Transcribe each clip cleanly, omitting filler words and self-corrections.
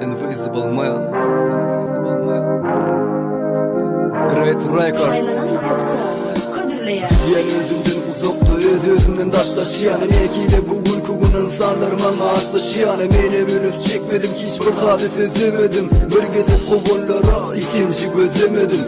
Invisible Man, Great Records. Yen özümden uzakta, öz-özümden daşlaşıyan Ekiyle bugün insanlarıma aslaşıyan Mene münüz çekmedim, hiçbir hadis ezemedim Bir gezip kogunlara ikinci gözlemedim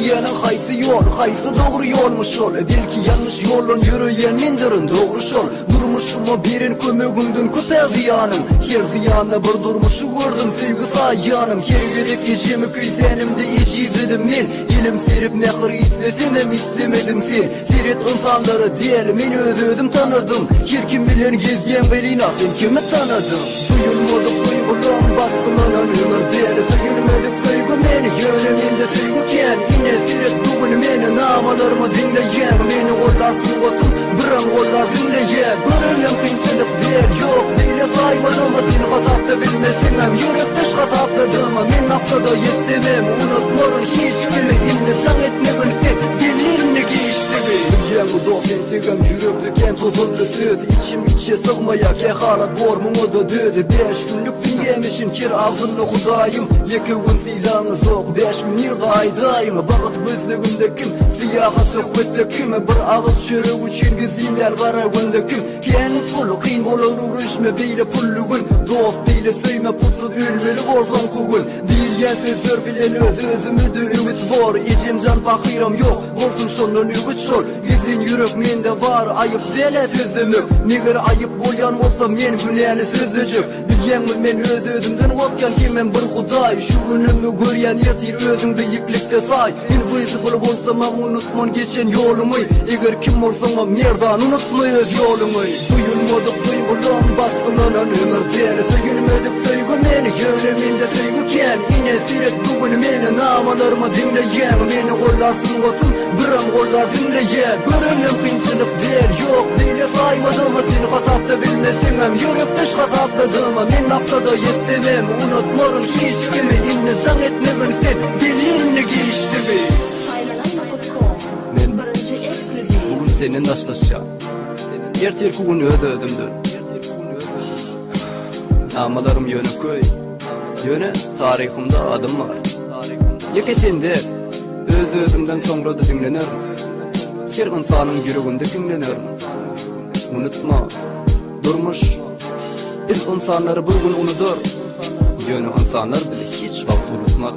Diyene haysi yol, haysi doğru yolmuş ol Belki yanlış yolun yürüyen mindirin doğru şol Durmuşuma birin kömegündün köpe ziyanım Her ziyanla bir durmuşu gördüm sevgi sayanım Her gerek ecemi köysenimde iç izledim men İlim serip mehir istedim hem istemedim sen Seyret insanları değil men öz-özüm tanıdım Her kim bilen gezgen belina sen kimi tanıdım Duyulmadık duygulan baskılanan ömür değil Söyülmedik söygü meni yöneminde söygüken Seyret bugün meni namalarımı dinleyen Meni ollarsın otun biran ollar dinleyen Bölüm kınçılık der yok Dile saymadığımı seni kasapta bilmesin hem Yürek dış kasapladığımı men naftada yestemem Unutmarım hiç kimi imni can etme gülsek Dilini geçti mi Yemi dofen tigam yürek döken tozunlu söz İçim içe sığmaya kehalat bormumu da dödü 5 günlük dünyemişin kir ağzını hudayım Yeki gün silanı zok 5 gün yırda aydayım Bağıt gözlüğümde kim siyaha sohbette kim Bir ağız çörü için gizinler kara günde kim Kendi pulu kıyın olur uğraşma beyle pullu gün Dost beyle söyme pusuz ülmeli olsan kugul Diyen sözler bilen öz-özümüdü ümit var İçim can bakıram yok olsun sonun ümit şol Gizin yürek mende var ayıp dele sözümü Neger ayıp bolyan olsa men günahını sözlücük Bilyenmin men öz-özümden korkan kimen bir huday Şu günümü göryen yertir özün beyiklikte say Invisible bolsam unutman geçen yolumu Eğer kim olsam merdan unutma öz yolumu Duyulmadık duygulan baskılanan ömür değil Söyülmedik söygü meni yöneminde söygüken Yine seyret bugün meni namalarımı dinleyen Meni kollarsın otun biran kollar dinleyen Bölüm kınçılık der yok Dile saymadığımı seni kasapta bilmesin hem Yürek dış kasapladığımı men naftada yestemem Unutmarım hiç kimi imni can etme gülsen Dilini geçti mi Men bugün senin daşlaşacağım Erter kugün öz-özümdür Namalarım yönü köy Yönü tarihimde adım var Yeketinde öz-özümden sonra da dinlenir Her insanın yüreğinde dinlenir Unutma durmuş Biz insanları bugün unutur Yönü insanlar bile hiç vakit unutmaz